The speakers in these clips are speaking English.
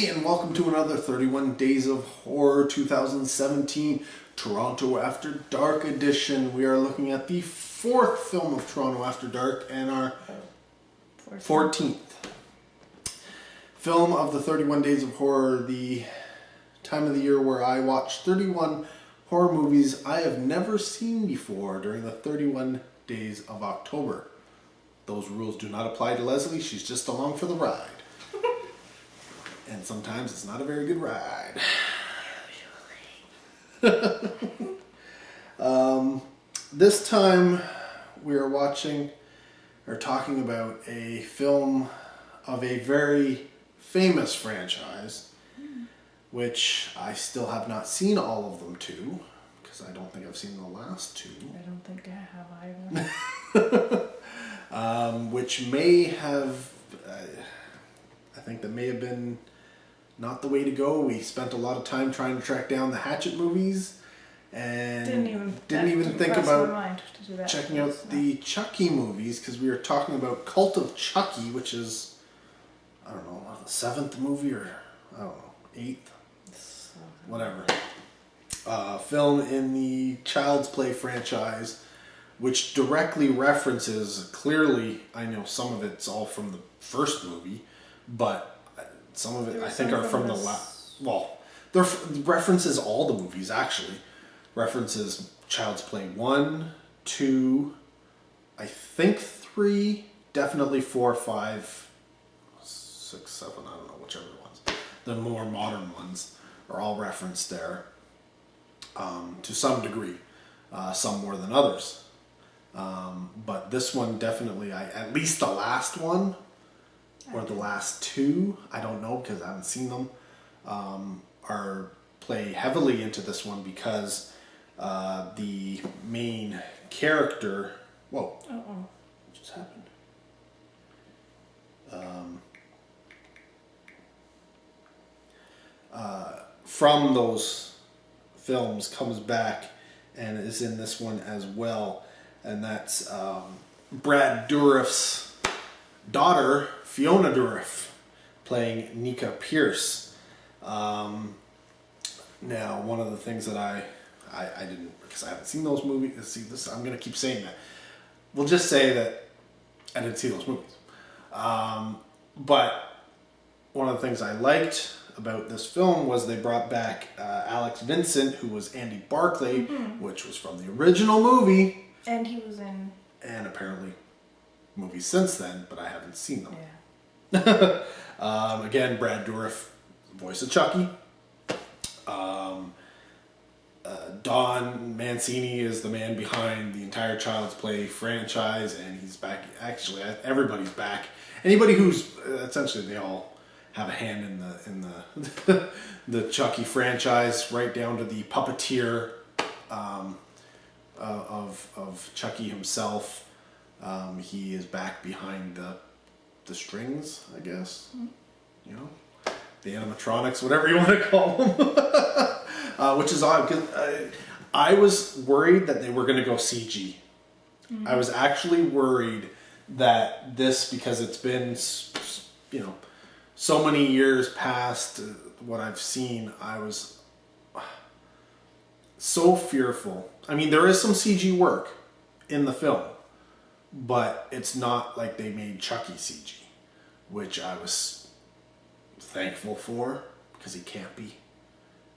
Hey, and welcome to another 31 Days of Horror 2017 Toronto After Dark edition. We are looking at the fourth film of Toronto After Dark and our 14th film of the 31 Days of Horror, the time of the year where I watch 31 horror movies I have never seen before during the 31 days of October. Those rules do not apply to Lesley. She's just along for the ride. And sometimes it's not a very good ride. This time we are watching or talking about a film of a very famous franchise, which I still have not seen all of them too, because I don't think I've seen the last two. I don't think I have either. Which may have, I think that may have been not the way to go. We spent a lot of time trying to track down the Hatchet movies and didn't even think about checking out the Chucky movies, because we were talking about Cult of Chucky, which is, I don't know, the 7th movie or, I don't know, 8th, whatever. Film in the Child's Play franchise, which directly references, clearly, I know some of it's all from the first movie, but some of it I think are from the last. Well, there references all the movies actually. References Child's Play 1, 2, I think 3, definitely 4, 5, 6, 7, I don't know, whichever ones. The more modern ones are all referenced there to some degree, some more than others. But this one definitely, at least the last one, or the last two, I don't know because I haven't seen them, play heavily into this one because the main character, whoa, what just happened? From those films comes back and is in this one as well, and that's Brad Dourif's daughter, Fiona Dourif, playing Nika Pierce. Now, one of the things that I didn't, because I haven't seen those movies. See this, I'm gonna keep saying that. We'll just say that I didn't see those movies. But one of the things I liked about this film was they brought back Alex Vincent, who was Andy Barclay, which was from the original movie. And he was in... And apparently movies since then, but I haven't seen them. Yeah. Again, Brad Dourif, voice of Chucky. Don Mancini is the man behind the entire Child's Play franchise, and he's back. Actually, everybody's back. Anybody who's essentially, they all have a hand in the the Chucky franchise, right down to the puppeteer of Chucky himself. He is back behind the strings, I guess. You know, the animatronics, whatever you want to call them. Which is odd because I was worried that they were going to go CG. I was actually worried that this, because it's been, so many years past what I've seen, I was so fearful. I mean, there is some CG work in the film, but it's not like they made Chucky CG, which I was thankful for, because he can't be.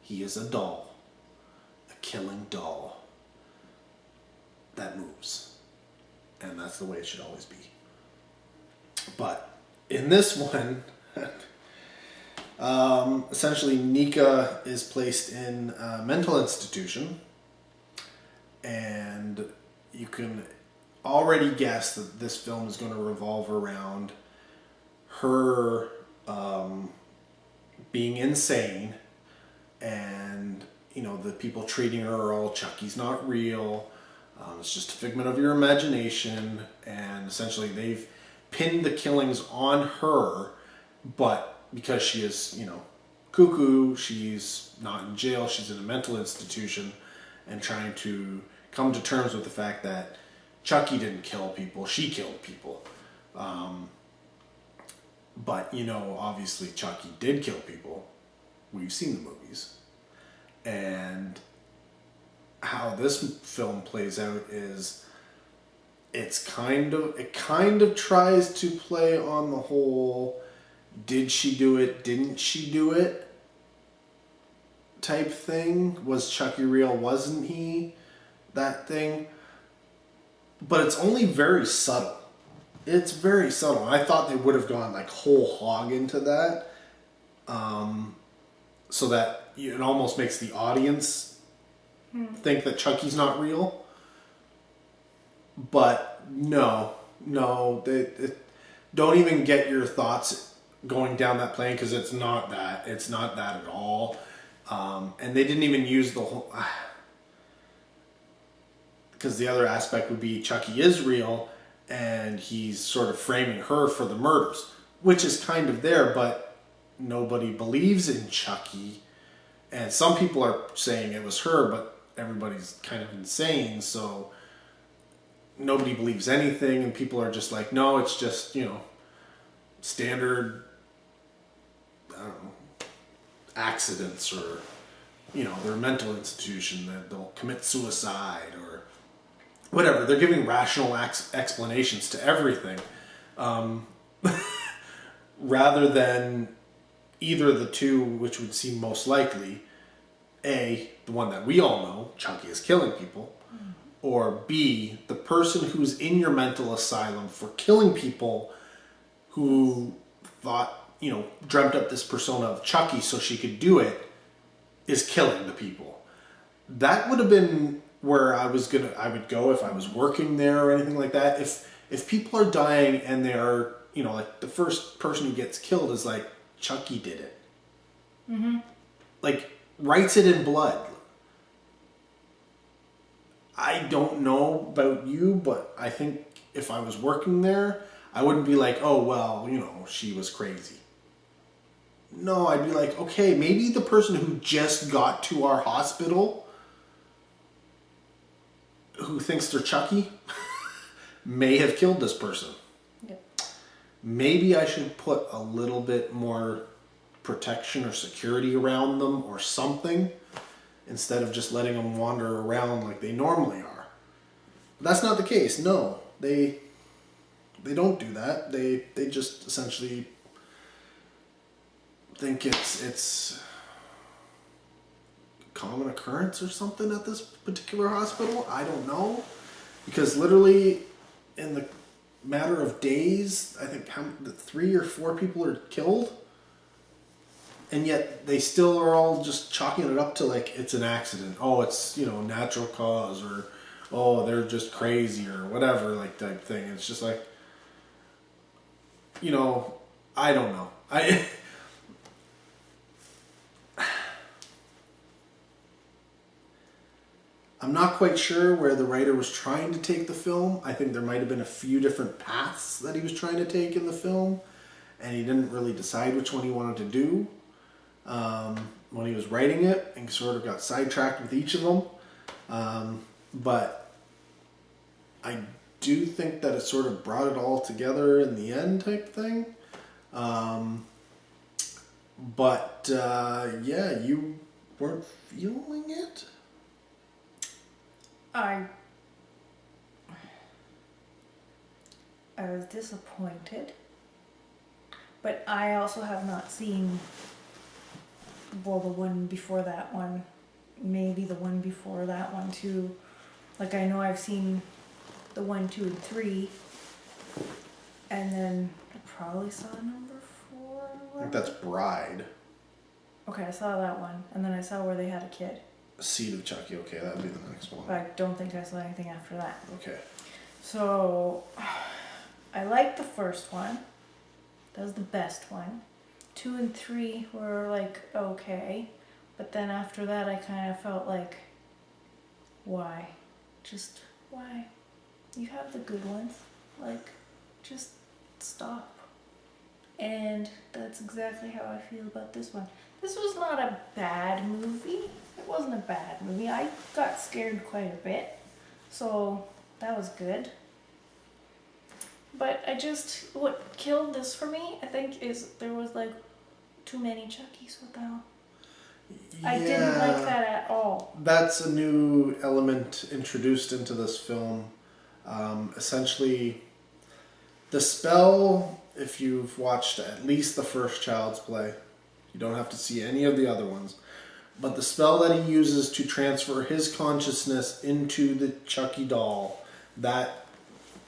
He is a doll, a killing doll that moves, and that's the way it should always be. But in this one, essentially Nika is placed in a mental institution, and you can already guess that this film is going to revolve around her being insane, and the people treating her are all, Chucky's not real, it's just a figment of your imagination, and essentially they've pinned the killings on her, but because she is cuckoo, she's not in jail, she's in a mental institution, and trying to come to terms with the fact that Chucky didn't kill people, she killed people. But, you know, obviously Chucky did kill people. We've seen the movies. And how this film plays out is it kind of tries to play on the whole did she do it, didn't she do it type thing. Was Chucky real, wasn't he? That thing. But it's only very subtle. It's very subtle. I thought they would have gone like whole hog into that. So that it almost makes the audience think that Chucky's not real. But no, don't even get your thoughts going down that plane, because it's not that. It's not that at all. And they didn't even use the whole... Because the other aspect would be Chucky is real, and he's sort of framing her for the murders, which is kind of there, but nobody believes in Chucky. And some people are saying it was her, but everybody's kind of insane, so nobody believes anything, and people are just like, no, it's just, you know, standard, I don't know, accidents, or, you know, they're a mental institution, that they'll commit suicide, or whatever. They're giving rational explanations to everything, rather than either of the two, which would seem most likely. A, the one that we all know, Chucky is killing people. Or B, the person who's in your mental asylum for killing people, who thought, you know, dreamt up this persona of Chucky so she could do it, is killing the people. That would have been where I would go if I was working there or anything like that. If people are dying and they are, you know, like the first person who gets killed is like, Chucky did it. Mm-hmm. Like, writes it in blood. I don't know about you, but I think if I was working there, I wouldn't be like, oh, well, you know, she was crazy. No, I'd be like, okay, maybe the person who just got to our hospital, who thinks they're Chucky, may have killed this person. Yep. Maybe I should put a little bit more protection or security around them or something, instead of just letting them wander around like they normally are. But that's not the case. No, they don't do that. They just essentially think it's common occurrence or something at this particular hospital. I don't know, because literally in the matter of days, I think 3 or 4 people are killed. And yet they still are all just chalking it up to like it's an accident. Oh, it's, you know, natural cause, or oh, they're just crazy, or whatever, like type thing. It's just like, you know, I don't know. I'm not quite sure where the writer was trying to take the film. I think there might have been a few different paths that he was trying to take in the film, and he didn't really decide which one he wanted to do. When he was writing it, and sort of got sidetracked with each of them. But I do think that it sort of brought it all together in the end type thing. Yeah, you weren't feeling it? I was disappointed, but I also have not seen, well, the one before that one, maybe the one before that one too. Like, I know I've seen the 1, 2, and 3, and then I probably saw number 4. I think that's Bride. Okay, I saw that one, and then I saw where they had a kid. Seed of Chucky. Okay, that would be the next one. But I don't think I saw anything after that. Okay. So, I liked the first one. That was the best one. 2 and 3 were like okay, but then after that I kind of felt like, why? Just why? You have the good ones. Like, just stop. And that's exactly how I feel about this one. This was not a bad movie. It wasn't a bad movie. I got scared quite a bit, so that was good. But what killed this for me, I think, is there was like too many Chuckies. What the hell? Yeah, I didn't like that at all. That's a new element introduced into this film. Essentially, the spell, if you've watched at least the first Child's Play, you don't have to see any of the other ones, but the spell that he uses to transfer his consciousness into the Chucky doll, that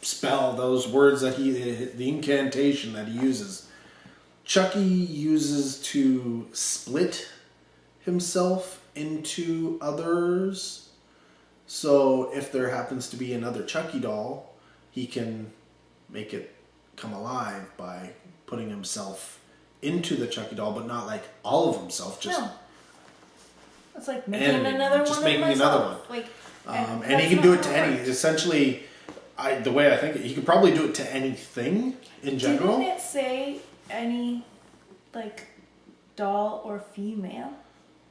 spell, those words that the incantation that he uses, Chucky uses to split himself into others. So if there happens to be another Chucky doll, he can make it come alive by putting himself into the Chucky doll, but not like all of himself, just no. It's like making another just one making of myself. another one. Like, and he can do it to any, essentially, the way I think he could probably do it to anything in general. Didn't it say any, like, doll or female?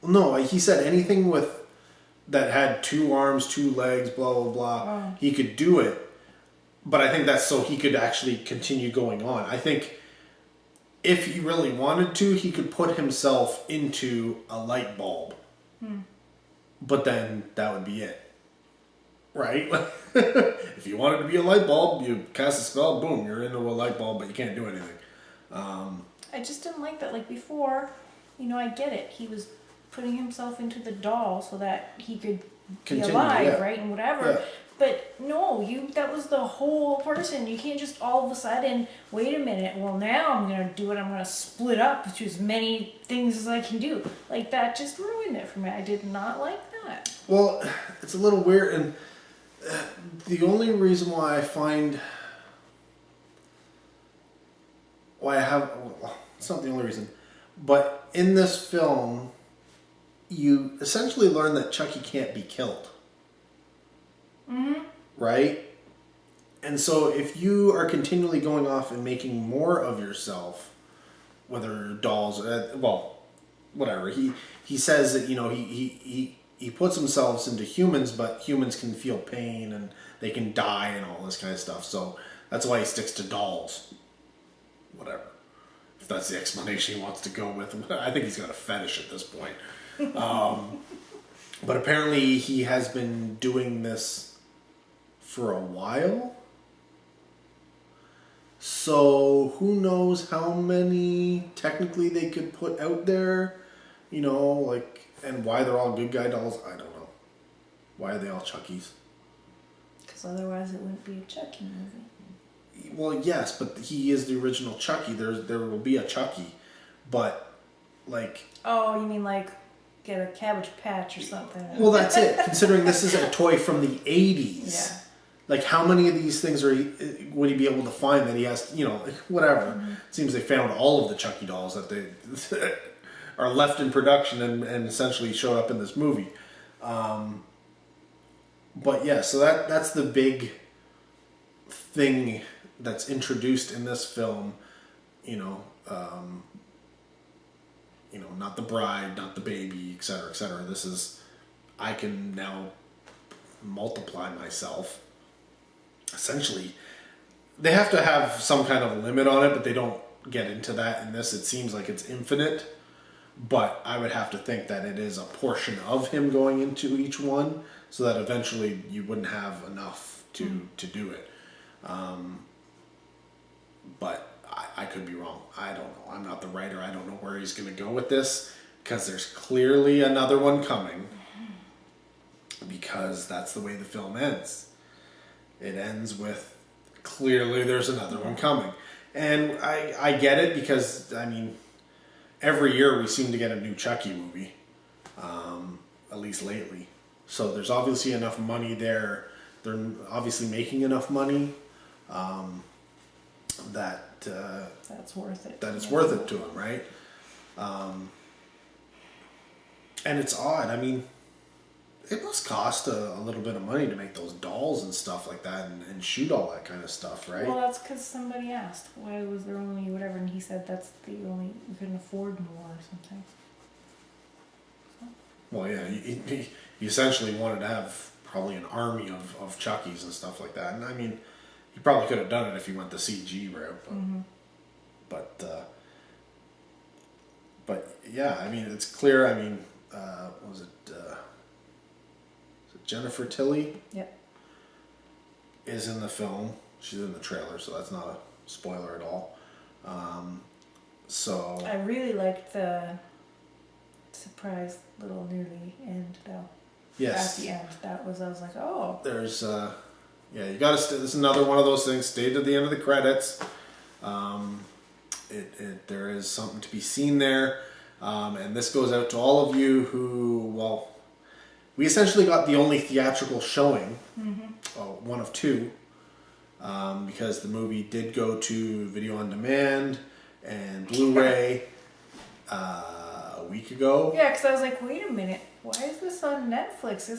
No, he said anything that had 2 arms, 2 legs, blah, blah, blah. Oh. He could do it. But I think that's so he could actually continue going on. I think if he really wanted to, he could put himself into a light bulb. But then that would be it. Right? If you wanted to be a light bulb, you cast a spell, boom, you're into a light bulb, but you can't do anything. I just didn't like that. Like, before, I get it. He was putting himself into the doll so that he could be alive, right? And whatever. Yeah. But no, that was the whole person. You can't just all of a sudden, wait a minute, well now I'm going to do it. I'm going to split up to as many things as I can do. Like, that just ruined it for me. I did not like that. Well, it's a little weird, and the only reason why I find... it's not the only reason, but in this film, you essentially learn that Chucky can't be killed. Mm-hmm. Right? And so if you are continually going off and making more of yourself, whether dolls, whatever, he says that, he puts himself into humans, but humans can feel pain and they can die and all this kind of stuff. So that's why he sticks to dolls. Whatever. If that's the explanation he wants to go with. I think he's got a fetish at this point. But apparently he has been doing this for a while. So who knows how many technically they could put out there, and why they're all good guy dolls, I don't know. Why are they all Chuckies? Because otherwise it wouldn't be a Chucky movie. Well, yes, but he is the original Chucky. There will be a Chucky, but like... Oh, you mean like get a Cabbage Patch or something? Well, that's it. Considering this is a toy from the 80s. Yeah. Like, how many of these things would he be able to find that he has, whatever. Mm-hmm. It seems they found all of the Chucky dolls that they are left in production and essentially showed up in this movie. But yeah, so that's the big thing that's introduced in this film, not the bride, not the baby, et cetera, et cetera. This is, I can now multiply myself. Essentially, they have to have some kind of limit on it, but they don't get into that in this. It seems like it's infinite, but I would have to think that it is a portion of him going into each one, so that eventually you wouldn't have enough to do it. But I could be wrong. I don't know. I'm not the writer. I don't know where he's going to go with this, because there's clearly another one coming, because that's the way the film ends. It ends with, clearly there's another one coming. And I get it, because, every year we seem to get a new Chucky movie, at least lately. So there's obviously enough money there. They're obviously making enough money that's worth it. That it's worth it to them, right? And it's odd. It must cost a little bit of money to make those dolls and stuff like that and shoot all that kind of stuff, right? Well, that's because somebody asked, why was there only whatever, and he said that's we couldn't afford more or something. So. Well, yeah, he essentially wanted to have probably an army of Chuckies and stuff like that. And You probably could have done it if you went the CG route, but yeah, I mean, it's clear. I mean, was it Jennifer Tilly? Yep. Is in the film. She's in the trailer, so that's not a spoiler at all. So I really liked the surprise little nearly end though. yes. At the end, I was like, oh. There's you gotta stay. This is another one of those things. Stay to the end of the credits. There is something to be seen there, and this goes out to all of you who, well, we essentially got the only theatrical showing, one of two, because the movie did go to video on demand and Blu-ray a week ago. Yeah, because I was like, wait a minute, why is this on Netflix?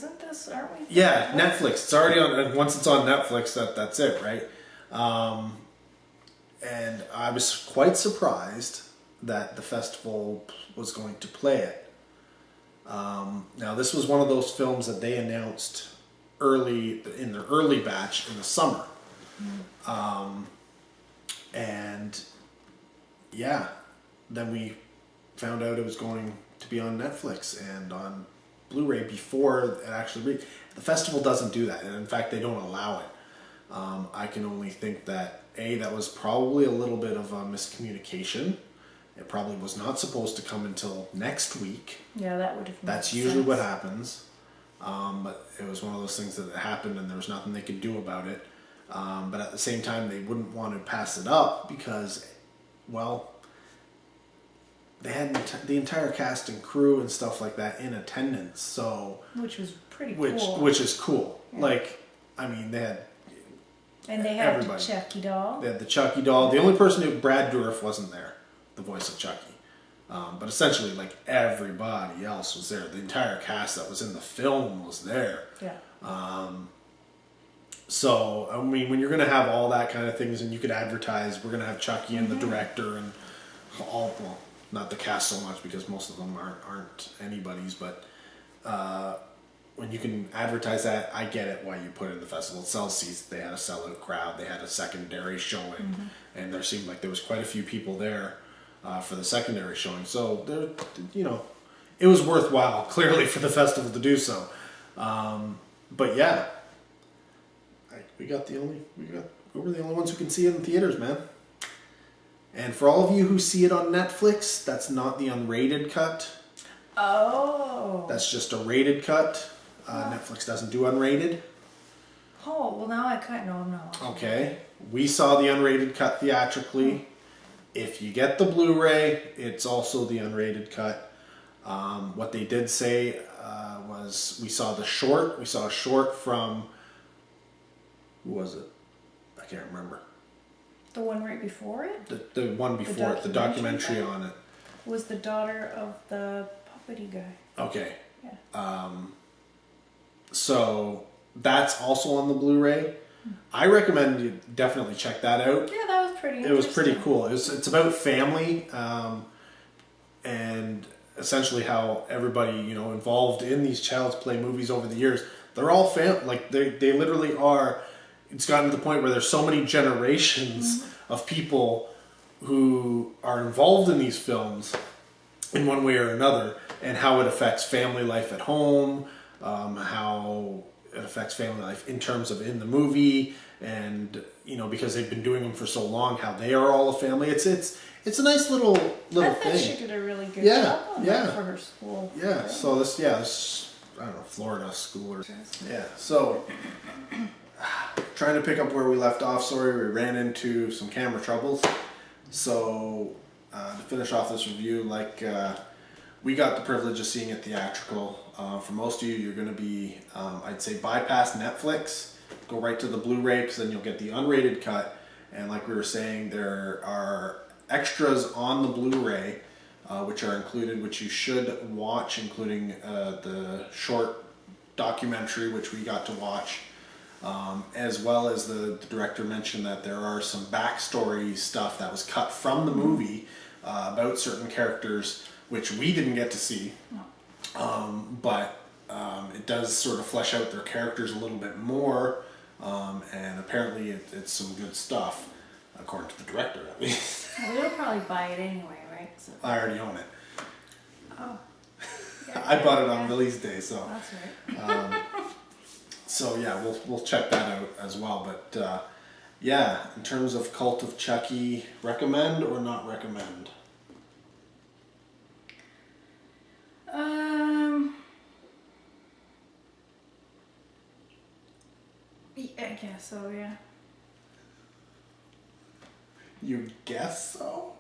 Aren't we? Yeah, Netflix. It's already on, and once it's on Netflix, that's it, right? And I was quite surprised that the festival was going to play it. Now, this was one of those films that they announced early in their early batch in the summer. And yeah, then we found out it was going to be on Netflix and on Blu-ray before it actually the festival doesn't do that, and in fact they don't allow it. I can only think that that was probably a little bit of a miscommunication. It probably was not supposed to come until next week. Yeah, that would have made That's usually what happens. But it was one of those things that happened and there was nothing they could do about it. But at the same time, they wouldn't want to pass it up because, well, they had the entire cast and crew and stuff like that in attendance. So which was pretty cool. Which is cool. Yeah. Like, I mean, they had... And they had everybody. the Chucky doll. They had the Chucky doll. The only person who... Brad Dourif wasn't there, the voice of Chucky. But essentially, like, everybody else was there. The entire cast that was in the film was there. Yeah. So, I mean, when you're going to have all that kind of things and you could advertise, we're going to have Chucky and the director and all... Well, not the cast so much because most of them aren't anybody's, but... when you can advertise that, I get it why you put it in the festival. It sells seats. They had a sellout crowd. They had a secondary showing. And there seemed like there was quite a few people there for the secondary showing. So, there, you know, it was worthwhile, clearly, for the festival to do so. But yeah, we were the only ones who can see it in theaters, man. And for all of you who see it on Netflix, that's not the unrated cut. Oh. That's just a rated cut. Netflix doesn't do unrated. Oh, well now I kind of know I'm not. Okay. We saw the unrated cut theatrically. If you get the Blu-ray, it's also the unrated cut. What they did say was we saw the short. We saw a short from... Who was it? I can't remember. The one right before it? The one before it. The documentary on it. Was the daughter of the puppety guy. Okay. Yeah. So that's also on the Blu-ray. I recommend you definitely check that out. Yeah, that was pretty interesting. It was pretty cool. It's about family and essentially how everybody, you know, involved in these Child's Play movies over the years, they're all like they literally are. It's gotten to the point where there's so many generations of people who are involved in these films in one way or another, and how it affects family life at home, how it affects family life in terms of in the movie, and you know, because they've been doing them for so long, how they are all a family. It's a nice little thing. I thought she did a really good job on that for her school. Yeah. So this I don't know, Florida school or So trying to pick up where we left off. Sorry, we ran into some camera troubles. So to finish off this review, we got the privilege of seeing it theatrical. For most of you, you're going to be, I'd say, bypass Netflix, go right to the Blu-ray, because then you'll get the unrated cut. And like we were saying, there are extras on the Blu-ray, which are included, which you should watch, including the short documentary, which we got to watch, as well as the director mentioned that there are some backstory stuff that was cut from the movie about certain characters, which we didn't get to see. But it does sort of flesh out their characters a little bit more and apparently it's some good stuff, according to the director at least. We'll probably buy it anyway, right? So. I already own it. Oh. I bought it on release day, so. That's right. So yeah, we'll check that out as well. But yeah, in terms of Cult of Chucky, recommend or not recommend? I guess so, yeah. You guess so?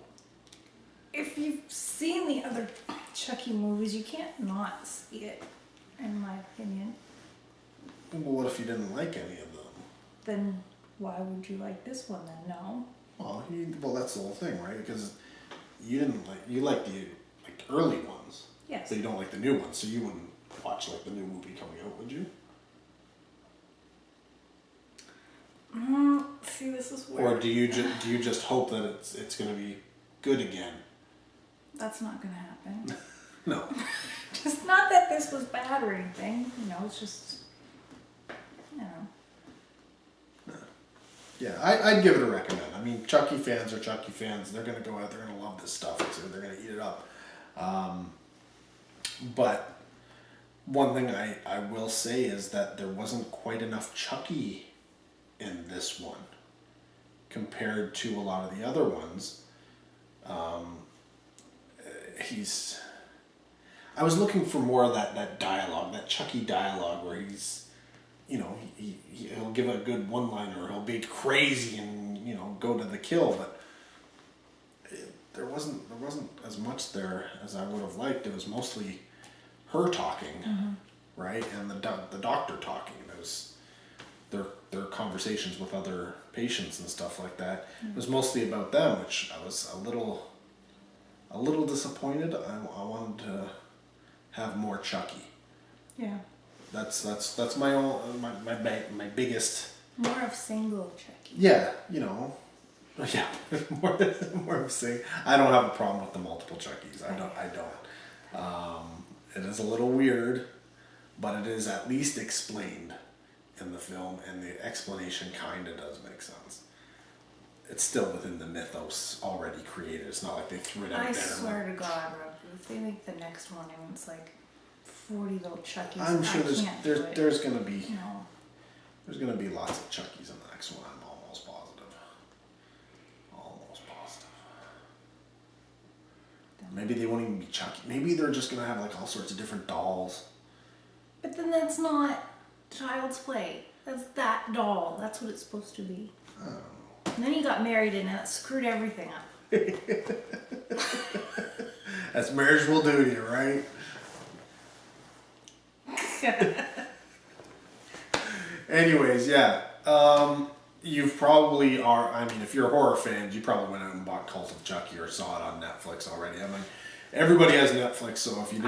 If you've seen the other Chucky movies, you can't not see it, in my opinion. Well, what if you didn't like any of them? Then why would you like this one then? No. Well, that's the whole thing, right? Because you like the early ones. Yes. But you don't like the new ones, so you wouldn't watch like the new movie coming out, would you? See, this is weird. Or do you just hope that it's going to be good again? That's not going to happen. No. Just not that this was bad or anything. It's just, Yeah, I'd give it a recommend. I mean, Chucky fans are Chucky fans. They're going to go out, they're going to love this stuff, so they're going to eat it up. But one thing I will say is that there wasn't quite enough Chucky in this one compared to a lot of the other ones. I was looking for more of that dialogue, that Chucky dialogue where he's, he'll give a good one-liner, or he'll be crazy and, go to the kill, but there wasn't as much there as I would have liked. It was mostly her talking, right? And the doctor talking. It was their conversations with other patients and stuff like that. It was mostly about them, which I was a little disappointed. I wanted to have more Chucky. Yeah. That's my biggest. More of single Chucky. Yeah, yeah, more of saying. I don't have a problem with the multiple Chuckies. I don't. It is a little weird, but it is at least explained in the film, and the explanation kind of does make sense. It's still within the mythos already created. It's not like they threw it out there. I swear to God, Rob, if they make the next one and it's like 40 little Chuckies, I'm sure there's gonna be No. there's gonna be lots of Chuckies in the next one. I'm almost positive. Maybe they won't even be Chucky. Maybe they're just gonna have like all sorts of different dolls. But then that's not Child's Play. That's that doll. That's what it's supposed to be. I don't know. And then he got married and that screwed everything up. That's marriage will do to you, right? Anyways, yeah. You probably are. I mean, if you're horror fans, you probably went out and bought Cult of Chucky or saw it on Netflix already. I mean, everybody has Netflix, so if you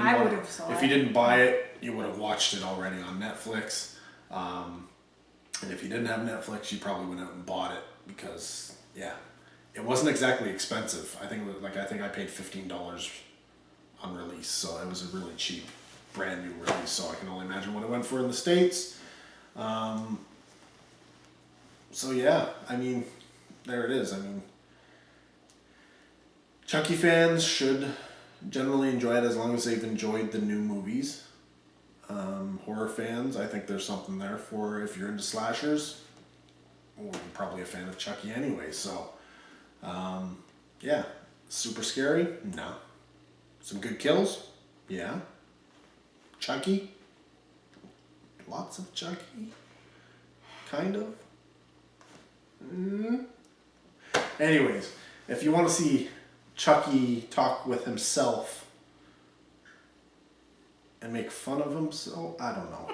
didn't buy it, you would have watched it already on Netflix. And if you didn't have Netflix, you probably went out and bought it because, yeah, it wasn't exactly expensive. I think I paid $15 on release, so it was a really cheap, brand new release. So I can only imagine what it went for in the States. So yeah, I mean, there it is. I mean, Chucky fans should generally enjoy it as long as they've enjoyed the new movies. Horror fans, I think there's something there for if you're into slashers. Well, you're probably a fan of Chucky anyway, so yeah. Super scary? No. Some good kills? Yeah. Chucky? Lots of Chucky? Kind of. Anyways, if you want to see Chucky talk with himself and make fun of himself, I don't know.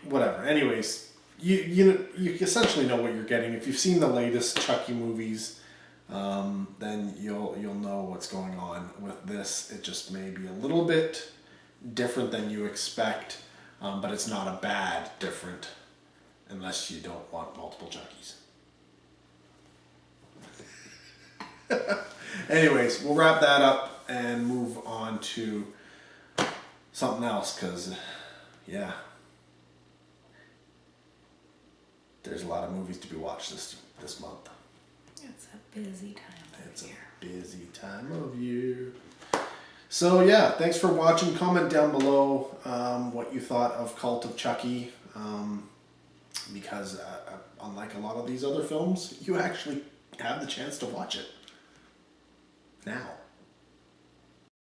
Whatever. Anyways, you essentially know what you're getting. If you've seen the latest Chucky movies, then you'll know what's going on with this. It just may be a little bit different than you expect, but it's not a bad different. Unless you don't want multiple Chuckies. Anyways, we'll wrap that up and move on to something else, because, yeah. there's a lot of movies to be watched this month. It's a busy time of year. It's a busy time of year. So yeah, thanks for watching. Comment down below what you thought of Cult of Chucky. Because unlike a lot of these other films, you actually have the chance to watch it now.